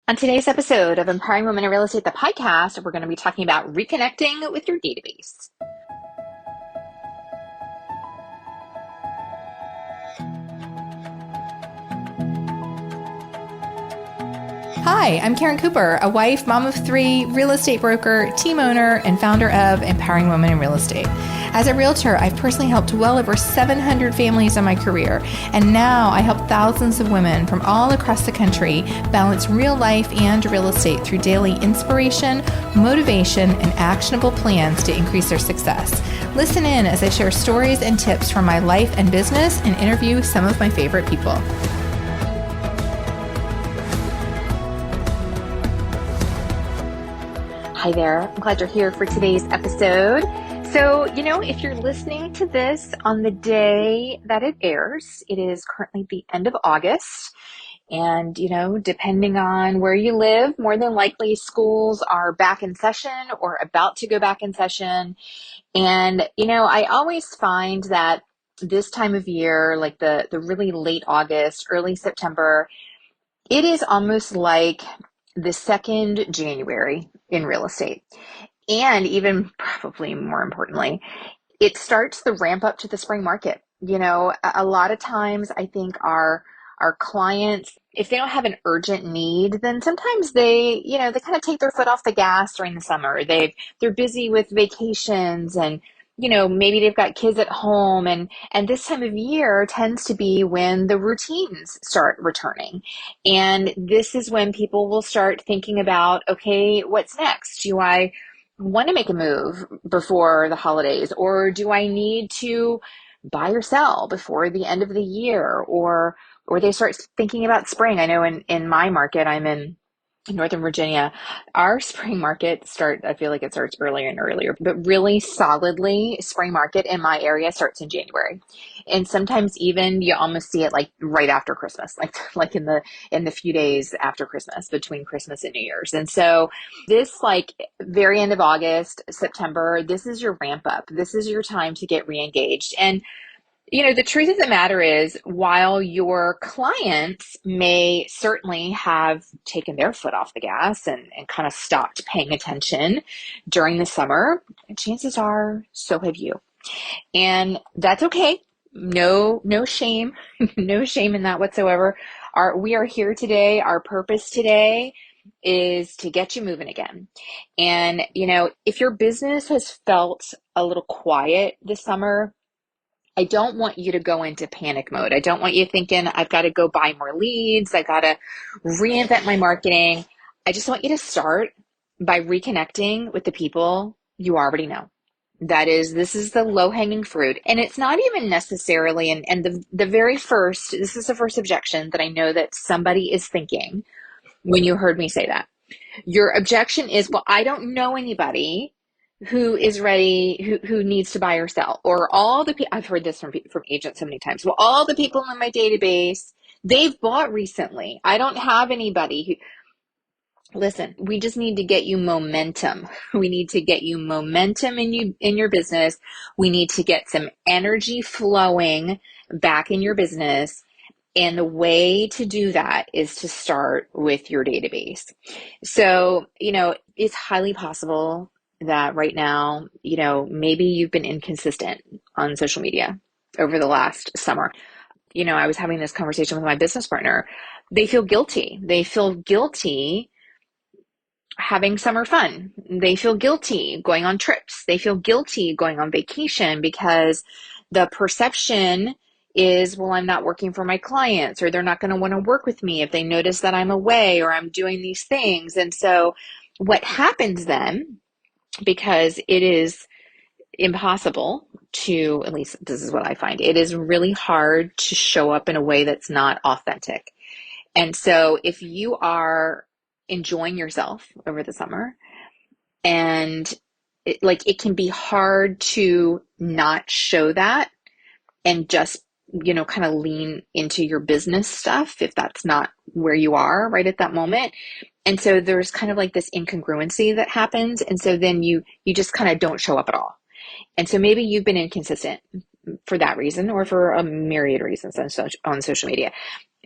On today's episode of Empowering Women in Real Estate, the podcast, we're going to be talking about reconnecting with your database. Hi, I'm Karen Cooper, a wife, mom of three, real estate broker, team owner, and founder of Empowering Women in Real Estate. As a realtor, I've personally helped well over 700 families in my career, and now I help thousands of women from all across the country balance real life and real estate through daily inspiration, motivation, and actionable plans to increase their success. Listen in as I share stories and tips from my life and business and interview some of my favorite people. Hi there. I'm glad you're here for today's episode. So, if you're listening to this on the day that it airs, it is currently the end of August. And, depending on where you live, more than likely schools are back in session or about to go back in session. And, I always find that this time of year, like the really late August, early September, it is almost like the second January in real estate. And even probably more importantly, it starts the ramp up to the spring market. A lot of times I think our clients, if they don't have an urgent need, then sometimes they kind of take their foot off the gas during the summer. They're busy with vacations and maybe they've got kids at home, and this time of year tends to be when the routines start returning. And this is when people will start thinking about, okay, what's next? Do I want to make a move before the holidays, or do I need to buy or sell before the end of the year, or they start thinking about spring? I know in my market, I'm in Northern Virginia, our spring market I feel like it starts earlier and earlier, but really solidly spring market in my area starts in January. And sometimes even you almost see it like right after Christmas, like in the few days after Christmas, between Christmas and New Year's. And so this like very end of August, September, this is your ramp up. This is your time to get re-engaged. And the truth of the matter is, while your clients may certainly have taken their foot off the gas and kind of stopped paying attention during the summer, chances are so have you. And that's okay. No shame, no shame in that whatsoever. We are here today. Our purpose today is to get you moving again. And, if your business has felt a little quiet this summer, I don't want you to go into panic mode. I don't want you thinking, I've got to go buy more leads. I got to reinvent my marketing. I just want you to start by reconnecting with the people you already know. This is the low-hanging fruit. And it's not even necessarily, and the very first, this is the first objection that I know that somebody is thinking when you heard me say that. Your objection is, well, I don't know anybody who is ready, who needs to buy or sell, or all the people. I've heard this from agents so many times. Well, all the people in my database, they've bought recently. I don't have anybody who. Listen, we just need to get you momentum. We need to get you momentum in your business. We need to get some energy flowing back in your business. And the way to do that is to start with your database. So, it's highly possible that right now, maybe you've been inconsistent on social media over the last summer. I was having this conversation with my business partner. They feel guilty. They feel guilty having summer fun. They feel guilty going on trips. They feel guilty going on vacation because the perception is, well, I'm not working for my clients, or they're not going to want to work with me if they notice that I'm away or I'm doing these things. And so what happens then, because it is impossible to, at least this is what I find, it is really hard to show up in a way that's not authentic. And so if you are enjoying yourself over the summer, and it can be hard to not show that and just kind of lean into your business stuff if that's not where you are right at that moment. And so there's kind of like this incongruency that happens. And so then you just kind of don't show up at all. And so maybe you've been inconsistent for that reason, or for a myriad of reasons on social media.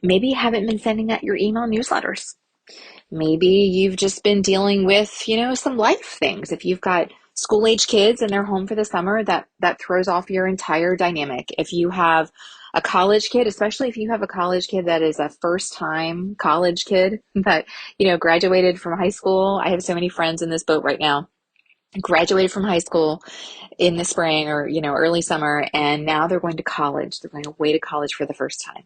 Maybe you haven't been sending out your email newsletters. Maybe you've just been dealing with, some life things. If you've got school age kids and they're home for the summer, that throws off your entire dynamic. If you have a college kid, especially if you have a college kid that is a first time college kid that, graduated from high school. I have so many friends in this boat right now, graduated from high school in the spring or, early summer, and now they're going to college. They're going away to college for the first time.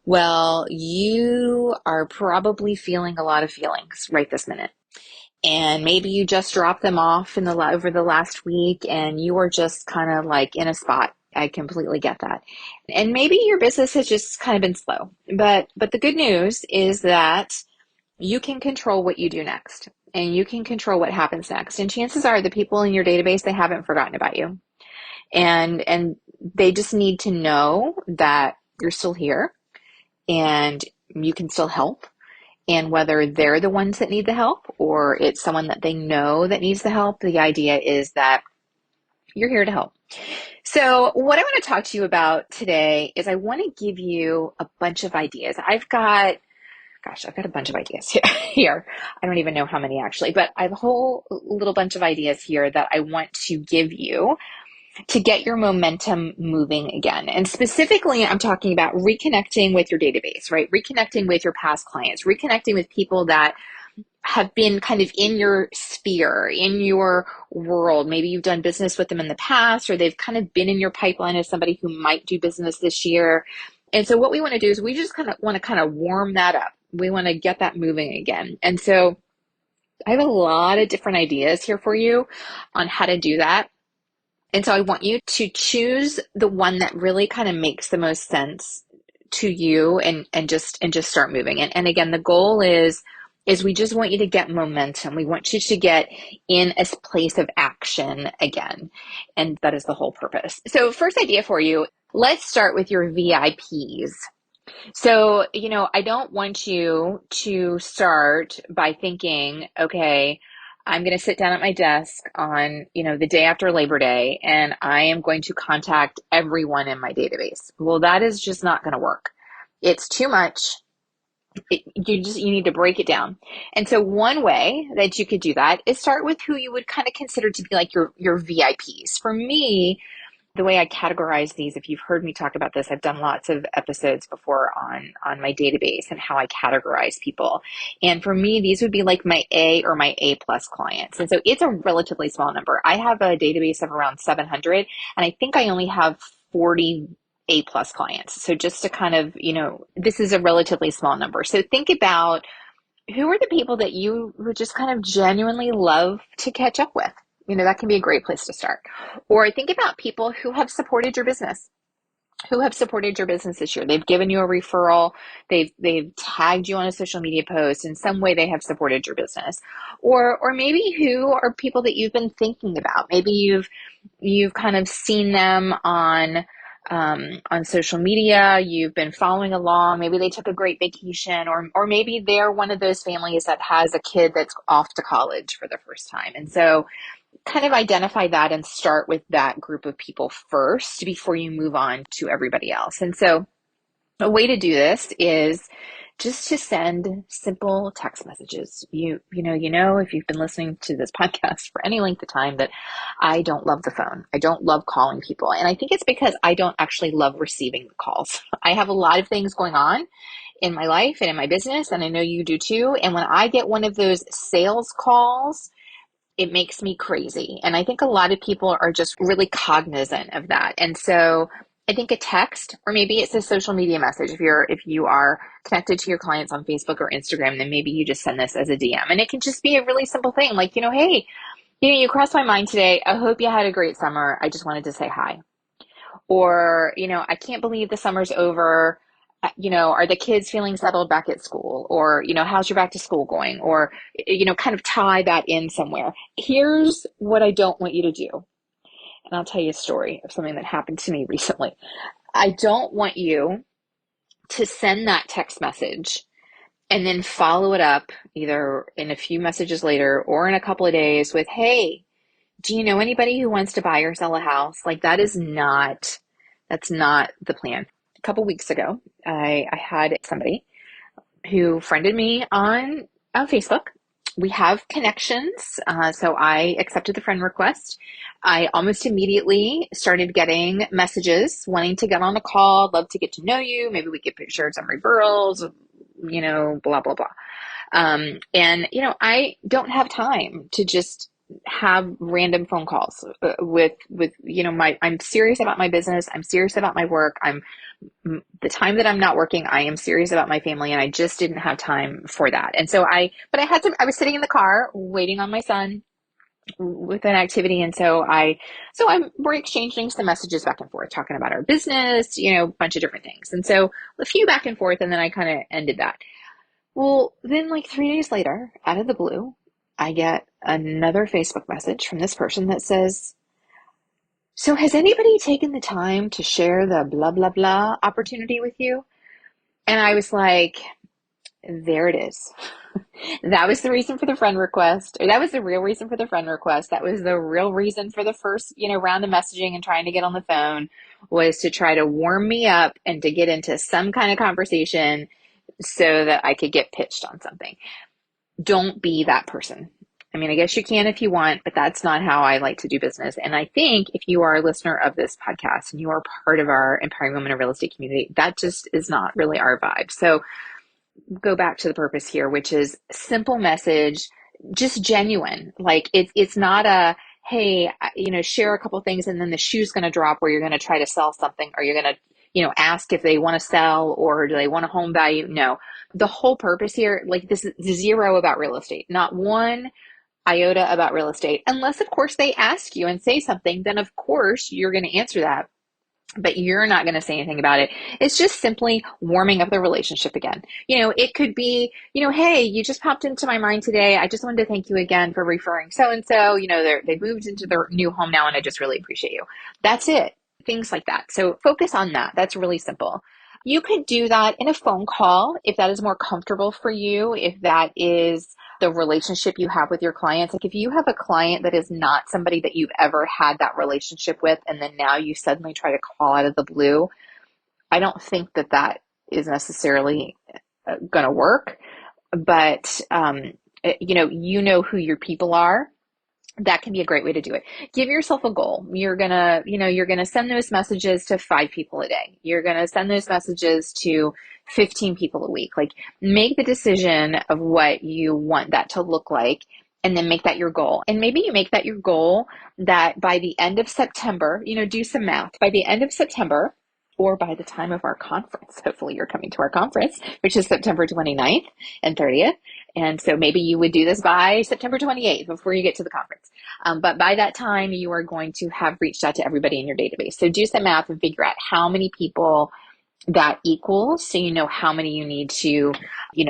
Well, you are probably feeling a lot of feelings right this minute. And maybe you just dropped them off over the last week and you are just kind of like in a spot. I completely get that. And maybe your business has just kind of been slow. But the good news is that you can control what you do next and you can control what happens next. And chances are the people in your database, they haven't forgotten about you. And they just need to know that you're still here and you can still help. And whether they're the ones that need the help or it's someone that they know that needs the help, the idea is that you're here to help. So what I want to talk to you about today is I want to give you a bunch of ideas. I've got a bunch of ideas here. I don't even know how many actually, but I have a whole little bunch of ideas here that I want to give you to get your momentum moving again. And specifically, I'm talking about reconnecting with your database, right? Reconnecting with your past clients, reconnecting with people that have been kind of in your sphere, in your world. Maybe you've done business with them in the past, or they've kind of been in your pipeline as somebody who might do business this year. And so what we want to do is we just want to warm that up. We want to get that moving again. And so I have a lot of different ideas here for you on how to do that. And so I want you to choose the one that really kind of makes the most sense to you and just start moving. And again, the goal is we just want you to get momentum. We want you to get in a place of action again. And that is the whole purpose. So first idea for you, let's start with your VIPs. So, I don't want you to start by thinking, okay, I'm going to sit down at my desk on, the day after Labor Day, and I am going to contact everyone in my database. Well, that is just not going to work. It's too much. You need to break it down. And so one way that you could do that is start with who you would kind of consider to be like your VIPs. For me, the way I categorize these, if you've heard me talk about this, I've done lots of episodes before on my database and how I categorize people. And for me, these would be like my A or my A plus clients. And so it's a relatively small number. I have a database of around 700, and I think I only have 40 A plus clients. So just to kind of, this is a relatively small number. So think about who are the people that you would just kind of genuinely love to catch up with. That can be a great place to start. Or think about people who have supported your business, this year. They've given you a referral. They've tagged you on a social media post. In some way, they have supported your business. Or maybe who are people that you've been thinking about. Maybe you've kind of seen them on social media. You've been following along. Maybe they took a great vacation, or maybe they're one of those families that has a kid that's off to college for the first time. And so kind of identify that and start with that group of people first before you move on to everybody else. And so a way to do this is just to send simple text messages. You know, if you've been listening to this podcast for any length of time, that I don't love the phone. I don't love calling people. And I think it's because I don't actually love receiving the calls. I have a lot of things going on in my life and in my business, and I know you do too. And when I get one of those sales calls, it makes me crazy. And I think a lot of people are just really cognizant of that. And so I think a text, or maybe it's a social media message. If you are connected to your clients on Facebook or Instagram, then maybe you just send this as a DM. And it can just be a really simple thing like, hey, you crossed my mind today. I hope you had a great summer. I just wanted to say hi. Or, I can't believe the summer's over. Are the kids feeling settled back at school? Or, how's your back to school going? Or, kind of tie that in somewhere. Here's what I don't want you to do. And I'll tell you a story of something that happened to me recently. I don't want you to send that text message and then follow it up either in a few messages later or in a couple of days with, hey, do you know anybody who wants to buy or sell a house? Like that's not the plan. A couple weeks ago, I had somebody who friended me on on Facebook. We have connections. So I accepted the friend request. I almost immediately started getting messages wanting to get on a call, love to get to know you. Maybe we could share some referrals, blah, blah, blah. I don't have time to just have random phone calls I'm serious about my business. I'm serious about my work. The time that I'm not working, I am serious about my family, and I just didn't have time for that. And so I was sitting in the car waiting on my son with an activity. And we're exchanging some messages back and forth, talking about our business, a bunch of different things. And so a few back and forth, and then I kind of ended that. Well, then like 3 days later, out of the blue, I get another Facebook message from this person that says, so has anybody taken the time to share the blah, blah, blah opportunity with you? And I was like, there it is. That was the reason for the friend request. Or that was the real reason for the friend request. That was the real reason for the first, round of messaging and trying to get on the phone, was to try to warm me up and to get into some kind of conversation so that I could get pitched on something. Don't be that person. I mean, I guess you can if you want, but that's not how I like to do business. And I think if you are a listener of this podcast and you are part of our Empowering Women in Real Estate community, that just is not really our vibe. So go back to the purpose here, which is simple message, just genuine. Like it's not a, hey, share a couple things and then the shoe's going to drop where you're going to try to sell something, or you're going to, ask if they want to sell or do they want a home value. No, the whole purpose here, like this is zero about real estate, not one iota about real estate, unless of course they ask you and say something, then of course you're going to answer that. But you're not going to say anything about it. It's just simply warming up the relationship again. It could be, hey, you just popped into my mind today. I just wanted to thank you again for referring so-and-so. They've moved into their new home now, and I just really appreciate you. That's it. Things like that. So focus on that. That's really simple. You could do that in a phone call if that is more comfortable for you, if that is the relationship you have with your clients. Like if you have a client that is not somebody that you've ever had that relationship with, and then now you suddenly try to call out of the blue, I don't think that is necessarily going to work. But, you know who your people are. That can be a great way to do it. Give yourself a goal. You're gonna send those messages to 5 people a day. You're gonna send those messages to 15 people a week. Like, make the decision of what you want that to look like, and then make that your goal. And maybe you make that your goal that by the end of September, do some math. By the end of September, or by the time of our conference, hopefully you're coming to our conference, which is September 29th and 30th. And so maybe you would do this by September 28th before you get to the conference. But by that time, you are going to have reached out to everybody in your database. So do some math and figure out how many people that equals, so you know how many you need to,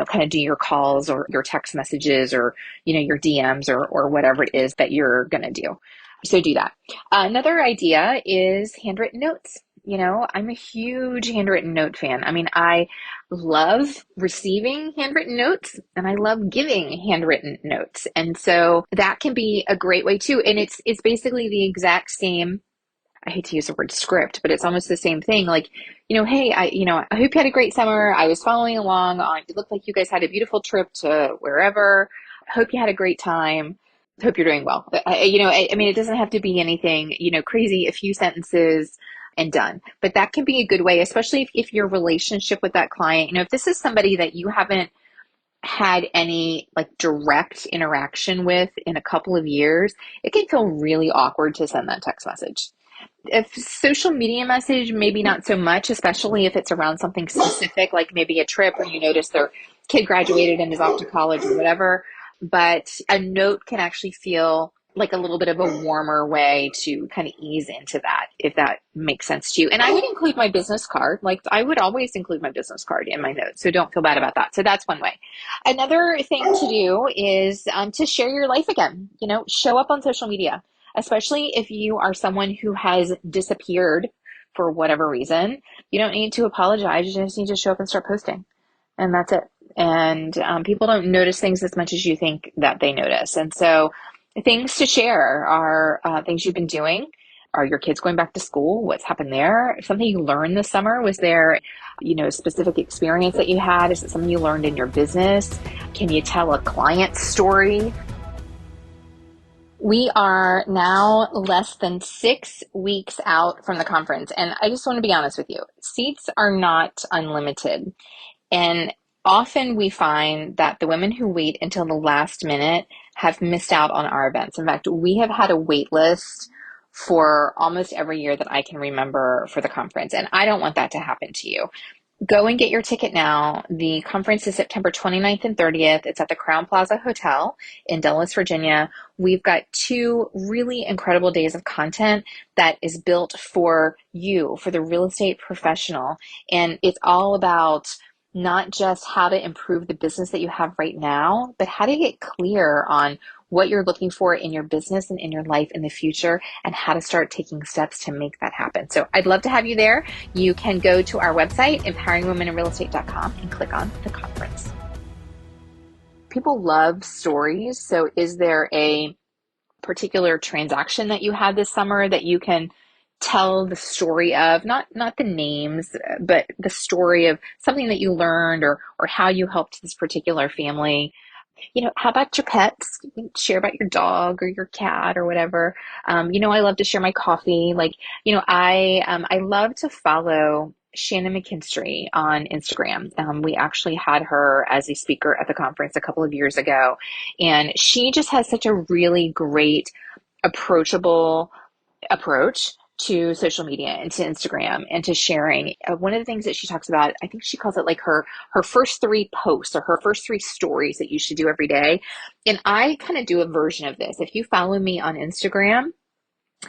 kind of do your calls or your text messages or, your DMs or whatever it is that you're going to do. So do that. Another idea is handwritten notes. I'm a huge handwritten note fan. I mean, I love receiving handwritten notes and I love giving handwritten notes. And so that can be a great way too. And it's basically the exact same. I hate to use the word script, but it's almost the same thing. Like, hey, I hope you had a great summer. I was following along on, it looked like you guys had a beautiful trip to wherever. I hope you had a great time. Hope you're doing well. I mean, it doesn't have to be anything, crazy, a few sentences and done. But that can be a good way, especially if your relationship with that client, if this is somebody that you haven't had any like direct interaction with in a couple of years, it can feel really awkward to send that text message. If social media message, maybe not so much, especially if it's around something specific, like maybe a trip or you notice their kid graduated and is off to college or whatever. But a note can actually feel like a little bit of a warmer way to kind of ease into that, if that makes sense to you. And I would include my business card. Like I would always include my business card in my notes. So don't feel bad about that. So that's one way. Another thing to do is to share your life again, show up on social media, especially if you are someone who has disappeared for whatever reason. You don't need to apologize. You just need to show up and start posting. And that's it. And people don't notice things as much as you think that they notice. And so things to share are things you've been doing. Are your kids going back to school? What's happened there? Something you learned this summer? Was there, a specific experience that you had? Is it something you learned in your business? Can you tell a client story? We are now less than 6 weeks out from the conference, and I just want to be honest with you. Seats are not unlimited. And often we find that the women who wait until the last minute have missed out on our events. In fact, we have had a wait list for almost every year that I can remember for the conference, and I don't want that to happen to you. Go and get your ticket now. The conference is September 29th and 30th. It's at the Crown Plaza Hotel in Dulles, Virginia. We've got 2 really incredible days of content that is built for you, for the real estate professional. And it's all about not just how to improve the business that you have right now, but how to get clear on what you're looking for in your business and in your life in the future, and how to start taking steps to make that happen. So I'd love to have you there. You can go to our website, empoweringwomeninrealestate.com, and click on the conference. People love stories. So is there a particular transaction that you had this summer that you can tell the story of, not the names, but the story of something that you learned, or how you helped this particular family? How about your pets? You can share about your dog or your cat or whatever. I love to share my coffee. I love to follow Shannon McKinstry on Instagram. We actually had her as a speaker at the conference a couple of years ago, and she just has such a really great, approachable approach to social media and to Instagram and to sharing. One of the things that she talks about, I think she calls it like her first 3 posts, or her first 3 stories that you should do every day. And I kind of do a version of this. If you follow me on Instagram,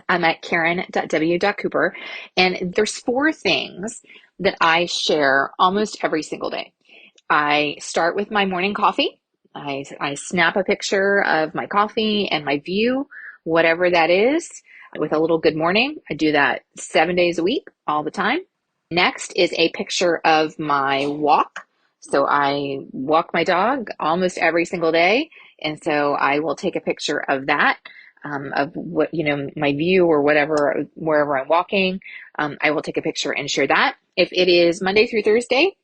I'm at karen.w.cooper, and there's 4 things that I share almost every single day. I start with my morning coffee. I snap a picture of my coffee and my view, whatever that is, with a little good morning. I do that 7 days a week, all the time. Next is a picture of my walk. So I walk my dog almost every single day. And so I will take a picture of that, of what, my view or whatever, wherever I'm walking. I will take a picture and share that. If it is Monday through Thursday,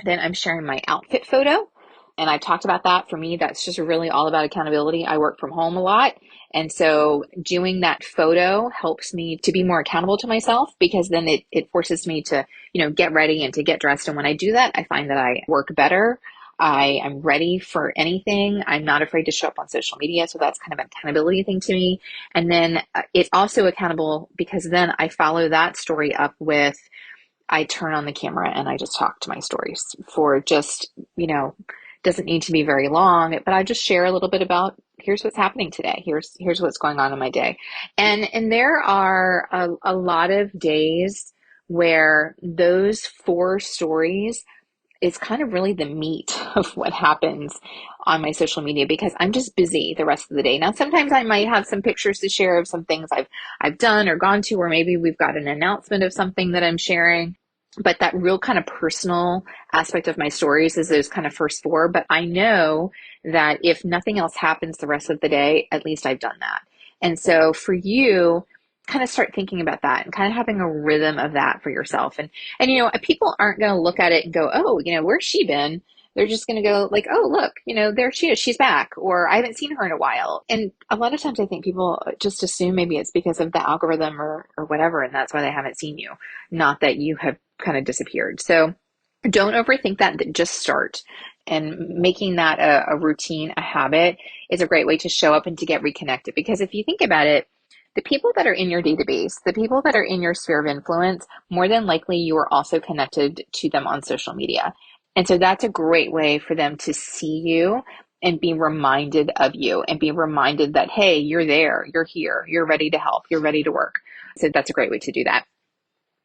then I'm sharing my outfit photo. And I've talked about that. For me, that's just really all about accountability. I work from home a lot. And so doing that photo helps me to be more accountable to myself, because then it forces me to, get ready and to get dressed. And when I do that, I find that I work better. I am ready for anything. I'm not afraid to show up on social media. So that's kind of an accountability thing to me. And then it's also accountable because then I follow that story up with, I turn on the camera and I just talk to my stories for just, doesn't need to be very long, but I just share a little bit about, here's what's happening today. Here's what's going on in my day. And there are a lot of days where those 4 stories is kind of really the meat of what happens on my social media, because I'm just busy the rest of the day. Now, sometimes I might have some pictures to share of some things I've done or gone to, or maybe we've got an announcement of something that I'm sharing. But that real kind of personal aspect of my stories is those kind of first 4. But I know that if nothing else happens the rest of the day, at least I've done that. And so for you, kind of start thinking about that and kind of having a rhythm of that for yourself. And people aren't going to look at it and go, oh, where's she been? They're just going to go like, oh, look, there she is. She's back. Or I haven't seen her in a while. And a lot of times I think people just assume maybe it's because of the algorithm or whatever. And that's why they haven't seen you, not that you have kind of disappeared. So don't overthink that. Just start. And making that a routine, a habit, is a great way to show up and to get reconnected. Because if you think about it, the people that are in your database, the people that are in your sphere of influence, more than likely you are also connected to them on social media. And so that's a great way for them to see you and be reminded of you and be reminded that, hey, you're there, you're here, you're ready to help, you're ready to work. So that's a great way to do that.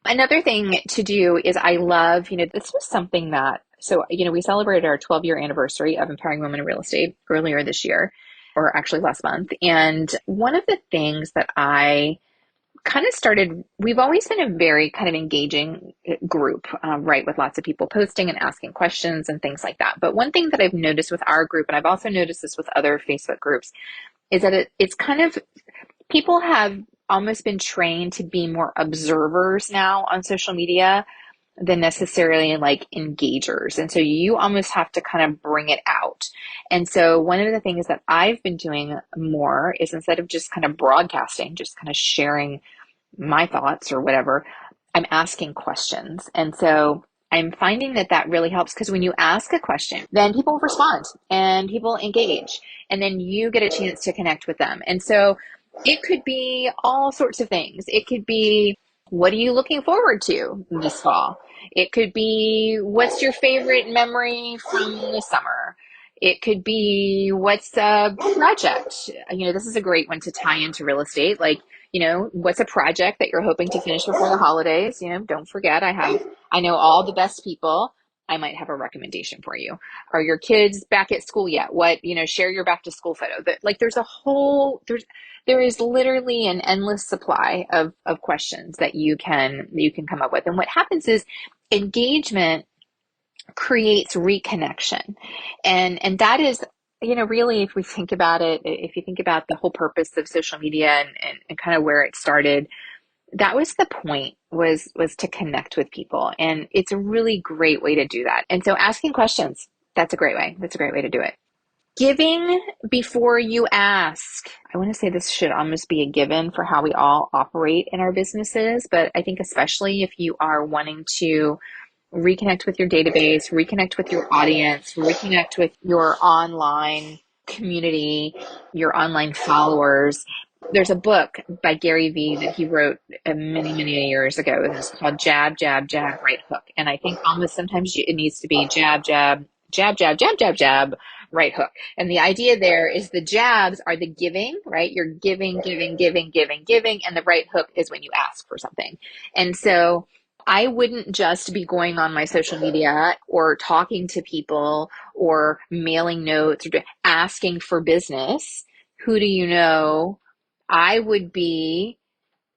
Another thing to do is I love, this was something that, we celebrated our 12-year anniversary of Empowering Women in Real Estate earlier this year, or actually last month. And one of the things that I kind of started, we've always been a very kind of engaging group, right? With lots of people posting and asking questions and things like that. But one thing that I've noticed with our group, and I've also noticed this with other Facebook groups, is that it's kind of, people have almost been trained to be more observers now on social media than necessarily like engagers. And so you almost have to kind of bring it out. And so one of the things that I've been doing more is, instead of just kind of broadcasting, just kind of sharing my thoughts or whatever, I'm asking questions. And so I'm finding that that really helps, because when you ask a question, then people respond and people engage, and then you get a chance to connect with them. And so it could be all sorts of things. It could be, what are you looking forward to this fall? It could be, what's your favorite memory from the summer? It could be, what's a project? This is a great one to tie into real estate. Like, what's a project that you're hoping to finish before the holidays? Don't forget, I know all the best people. I might have a recommendation for you. Are your kids back at school yet? Share your back to school photo. Like, there is literally an endless supply of questions that you can come up with. And what happens is, engagement creates reconnection. And that is, really, if we think about it, if you think about the whole purpose of social media and kind of where it started, that was the point, was to connect with people. And it's a really great way to do that. And so asking questions, that's a great way. That's a great way to do it. Giving before you ask. I want to say this should almost be a given for how we all operate in our businesses, but I think especially if you are wanting to reconnect with your database, reconnect with your audience, reconnect with your online community, your online followers. There's a book by Gary Vee that he wrote many, many years ago. It's called Jab, Jab, Jab, Right Hook. And I think almost sometimes it needs to be jab, jab, jab, jab, jab, jab, jab, right hook. And the idea there is, the jabs are the giving, right? You're giving, giving, giving, giving, giving. And the right hook is when you ask for something. And so I wouldn't just be going on my social media or talking to people or mailing notes or asking for business. Who do you know? I would be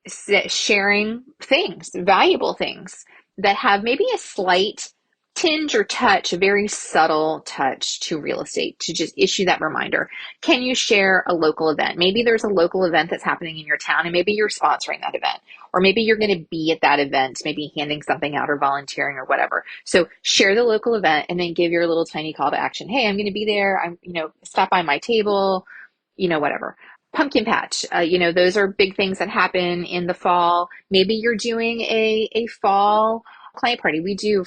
sharing things, valuable things that have maybe a slight tinge or touch, a very subtle touch to real estate, to just issue that reminder. Can you share a local event? Maybe there's a local event that's happening in your town, and maybe you're sponsoring that event, or maybe you're going to be at that event, maybe handing something out or volunteering or whatever. So share the local event and then give your little tiny call to action. Hey, I'm going to be there. Stop by my table, whatever. Pumpkin patch, those are big things that happen in the fall. Maybe you're doing a fall client party. We do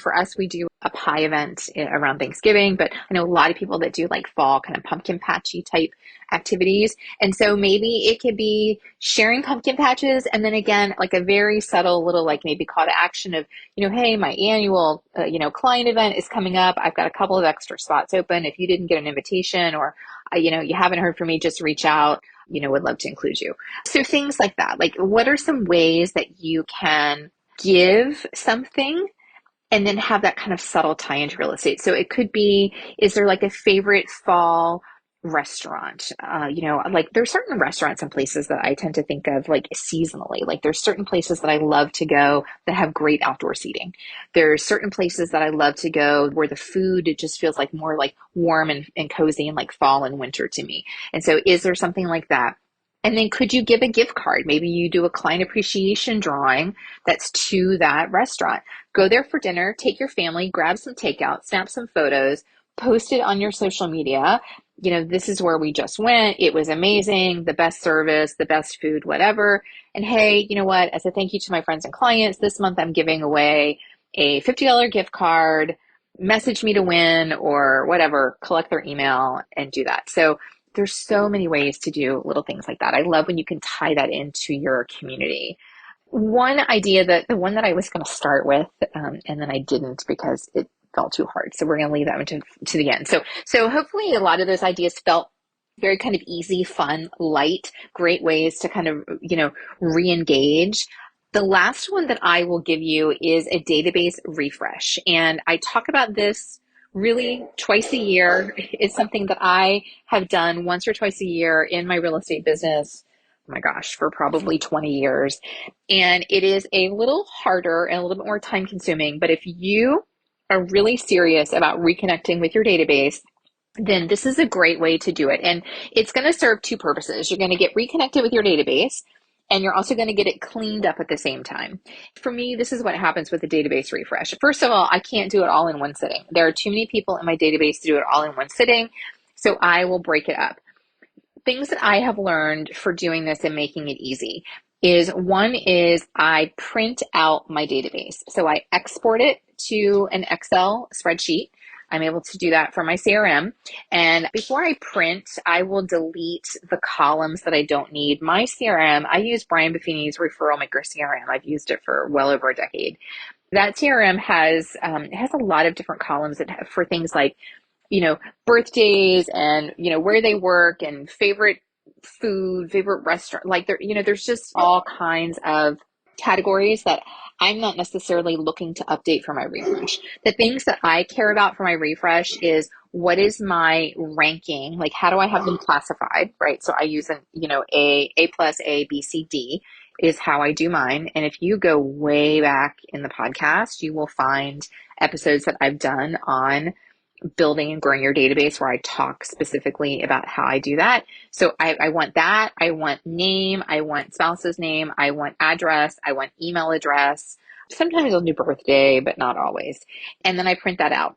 a pie event around Thanksgiving, but I know a lot of people that do like fall kind of pumpkin patchy type activities. And so maybe it could be sharing pumpkin patches. And then again, like a very subtle little, like maybe call to action of, hey, my annual, client event is coming up. I've got a couple of extra spots open. If you didn't get an invitation, or, you haven't heard from me, just reach out. Would love to include you. So things like that. Like, what are some ways that you can give something and then have that kind of subtle tie into real estate? So it could be, is there like a favorite fall restaurant? Like there's certain restaurants and places that I tend to think of like seasonally. Like there's certain places that I love to go that have great outdoor seating. There's certain places that I love to go where the food, it just feels like more like warm and cozy and like fall and winter to me. And so is there something like that? And then could you give a gift card? Maybe you do a client appreciation drawing that's to that restaurant. Go there for dinner, take your family, grab some takeout, snap some photos, post it on your social media. This is where we just went. It was amazing. The best service, the best food, whatever. And hey, you know what? As a thank you to my friends and clients, this month I'm giving away a $50 gift card. Message me to win, or whatever, collect their email and do that. So there's so many ways to do little things like that. I love when you can tie that into your community. One idea, that the one that I was going to start with, and then I didn't because it felt too hard. So we're going to leave that one to the end. So hopefully a lot of those ideas felt very kind of easy, fun, light, great ways to kind of, re-engage. The last one that I will give you is a database refresh. And I talk about this really twice a year. It's something that I have done once or twice a year in my real estate business. Oh my gosh, for probably 20 years. And it is a little harder and a little bit more time consuming. But if you are really serious about reconnecting with your database, then this is a great way to do it. And it's going to serve two purposes. You're going to get reconnected with your database, And you're also going to get it cleaned up at the same time. For me, this is what happens with a database refresh. First of all, I can't do it all in one sitting. There are too many people in my database to do it all in one sitting. So I will break it up. Things that I have learned for doing this and making it easy is, one is I print out my database. So I export it to an Excel spreadsheet. I'm able to do that for my CRM. And before I print, I will delete the columns that I don't need. My CRM, I use Brian Buffini's Referral Maker CRM. I've used it for well over a decade. That CRM has a lot of different columns for things like, birthdays and, where they work and favorite food, favorite restaurant. Like there's just all kinds of categories that I'm not necessarily looking to update for my refresh. The things that I care about for my refresh is, what is my ranking? Like, how do I have them classified, right? So I use A plus, A, B, C, D is how I do mine. And if you go way back in the podcast, you will find episodes that I've done on building and growing your database where I talk specifically about how I do that. So I want that. I want name. I want spouse's name. I want address. I want email address. Sometimes I'll do birthday, but not always. And then I print that out.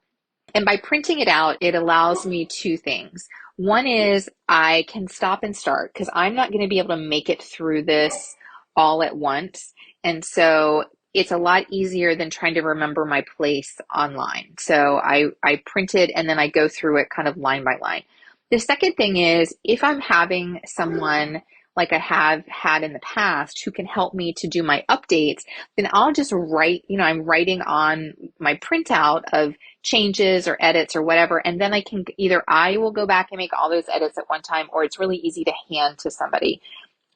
And by printing it out, it allows me two things. One is I can stop and start, because I'm not going to be able to make it through this all at once. And so it's a lot easier than trying to remember my place online. So I print it and then I go through it kind of line by line. The second thing is, if I'm having someone like I have had in the past who can help me to do my updates, then I'll just write, I'm writing on my printout of changes or edits or whatever. And then I will go back and make all those edits at one time, or it's really easy to hand to somebody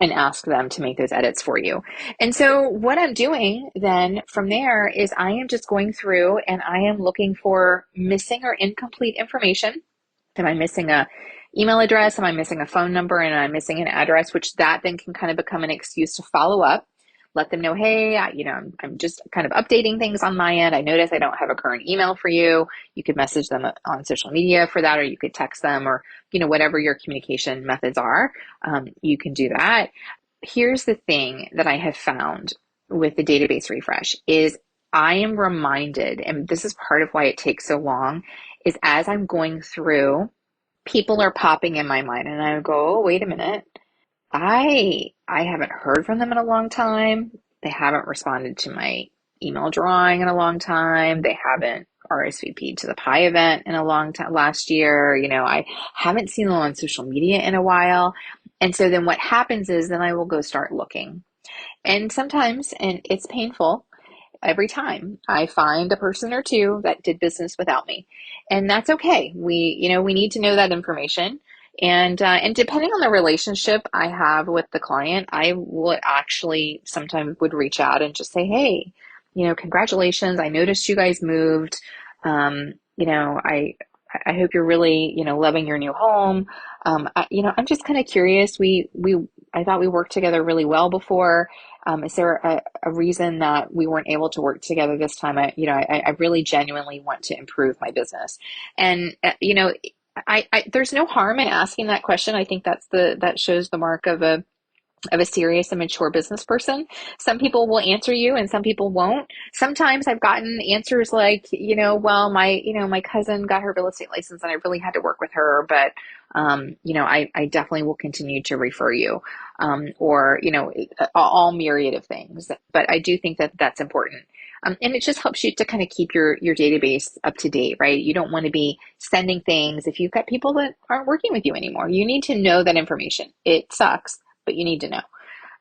and ask them to make those edits for you. And so what I'm doing then from there is I am just going through and I am looking for missing or incomplete information. Am I missing a email address? Am I missing a phone number? And I'm missing an address, which that then can kind of become an excuse to follow up. Let them know, hey, I'm just kind of updating things on my end. I notice I don't have a current email for you. You could message them on social media for that, or you could text them, or, whatever your communication methods are, you can do that. Here's the thing that I have found with the database refresh is I am reminded, and this is part of why it takes so long, is as I'm going through, people are popping in my mind and I go, oh, wait a minute. I haven't heard from them in a long time. They haven't responded to my email drawing in a long time. They haven't RSVP'd to the pie event in a long time last year. I haven't seen them on social media in a while. And so then what happens is then I will go start looking. And sometimes, and it's painful, every time I find a person or two that did business without me. And that's okay. We need to know that information. And depending on the relationship I have with the client, I will actually sometimes would reach out and just say, hey, congratulations. I noticed you guys moved. I hope you're really, loving your new home. I'm just kind of curious. I thought we worked together really well before. Is there a reason that we weren't able to work together this time? I really genuinely want to improve my business. And, there's no harm in asking that question. I think that shows the mark of a serious and mature business person. Some people will answer you and some people won't. Sometimes I've gotten answers like, well, my cousin got her real estate license and I really had to work with her, but, I definitely will continue to refer you, or, all myriad of things. But I do think that that's important. And it just helps you to kind of keep your database up to date, right? You don't want to be sending things if you've got people that aren't working with you anymore. You need to know that information. It sucks, but you need to know.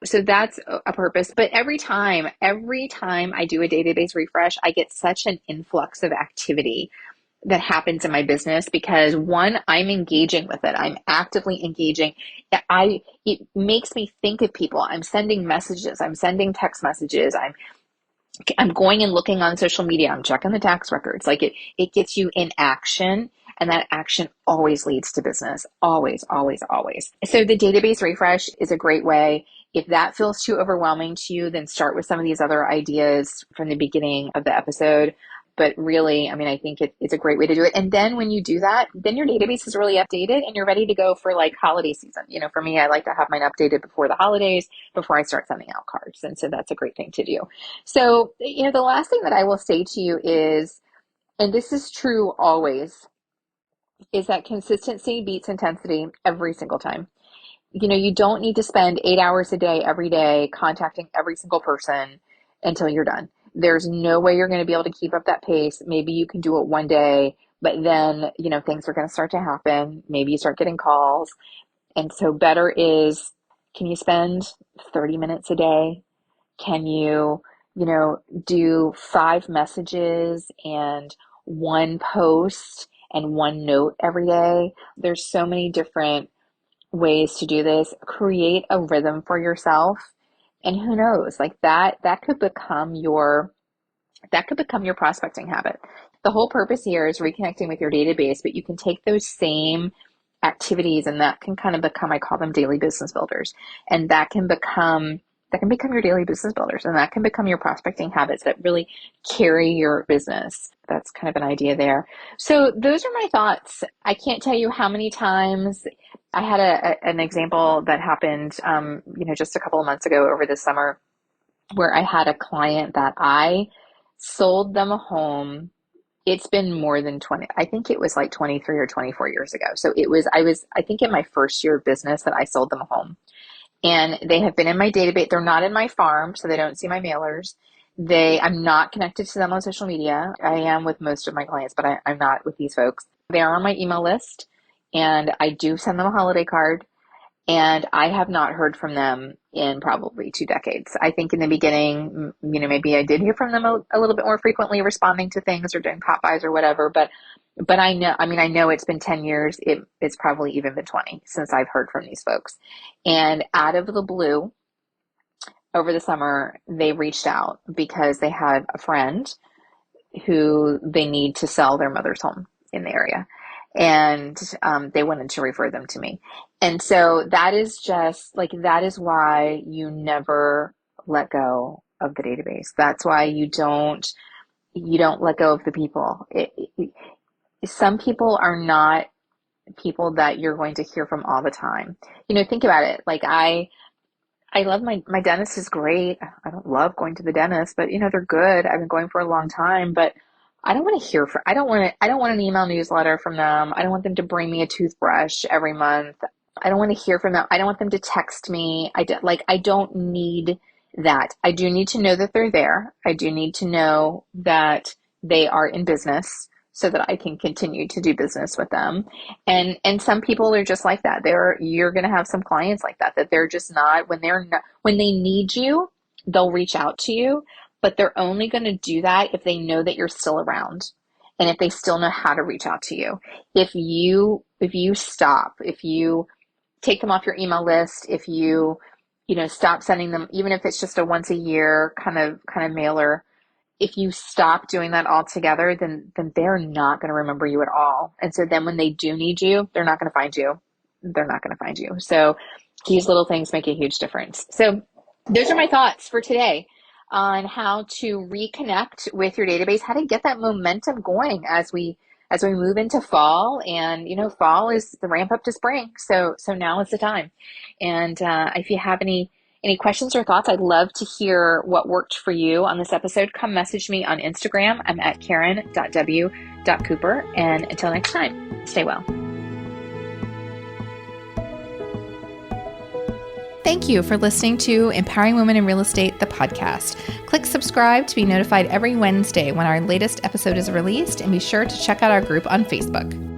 So that's a purpose. But every time I do a database refresh, I get such an influx of activity that happens in my business because, one, I'm engaging with it. I'm actively engaging. It makes me think of people. I'm sending messages. I'm sending text messages. I'm going and looking on social media. I'm checking the tax records. Like it gets you in action, and that action always leads to business. Always, always, always. So the database refresh is a great way. If that feels too overwhelming to you, then start with some of these other ideas from the beginning of the episode. but really, I mean, I think it's a great way to do it. And then when you do that, then your database is really updated and you're ready to go for like holiday season. For me, I like to have mine updated before the holidays, before I start sending out cards. And so that's a great thing to do. So, the last thing that I will say to you is, and this is true always, is that consistency beats intensity every single time. You don't need to spend 8 hours a day, every day, contacting every single person until you're done. There's no way you're going to be able to keep up that pace. Maybe you can do it one day, but then, things are going to start to happen. Maybe you start getting calls. And so better is, can you spend 30 minutes a day? Can you, do 5 messages and 1 post and 1 note every day? There's so many different ways to do this. Create a rhythm for yourself, and who knows, like that could become your prospecting habit. The whole purpose here is reconnecting with your database, but you can take those same activities and that can kind of become, I call them daily business builders, and that can become your daily business builders, and that can become your prospecting habits that really carry your business. That's kind of an idea there. So those are my thoughts. I can't tell you how many times I had an example that happened, just a couple of months ago over the summer, where I had a client that I sold them a home. It's been more than 20, I think it was like 23 or 24 years ago. So I think in my first year of business that I sold them a home. And they have been in my database. They're not in my farm, so they don't see my mailers. I'm not connected to them on social media. I am with most of my clients, but I'm not with these folks. They are on my email list, and I do send them a holiday card. And I have not heard from them in probably 2 decades. I think in the beginning, maybe I did hear from them a little bit more frequently, responding to things or doing pop-bys or whatever. But I know it's been 10 years. It's probably even been 20 since I've heard from these folks. And out of the blue, over the summer, they reached out because they had a friend who they need to sell their mother's home in the area. And they wanted to refer them to me. And so that is why you never let go of the database. That's why you don't let go of the people. Some people are not people that you're going to hear from all the time. Think about it. Like I love my dentist is great. I don't love going to the dentist, but they're good. I've been going for a long time, but I don't want to I don't want an email newsletter from them. I don't want them to bring me a toothbrush every month. I don't want to hear from them. I don't want them to text me. I don't need that. I do need to know that they're there. I do need to know that they are in business so that I can continue to do business with them. And some people are just like that. You're going to have some clients like that they're just not, when they need you, they'll reach out to you, but they're only going to do that if they know that you're still around and if they still know how to reach out to you. If you stop, if you take them off your email list, if you stop sending them, even if it's just a once a year kind of mailer, if you stop doing that altogether, then they're not going to remember you at all. And so then when they do need you, they're not going to find you. They're not going to find you. So these little things make a huge difference. So those are my thoughts for today on how to reconnect with your database, how to get that momentum going as we move into fall. And fall is the ramp up to spring, so now is the time. And if you have any questions or thoughts, I'd love to hear what worked for you on this episode. Come message me on Instagram. I'm at karen.w.cooper. And until next time, stay well. Thank you for listening to Empowering Women in Real Estate, the podcast. Click subscribe to be notified every Wednesday when our latest episode is released, and be sure to check out our group on Facebook.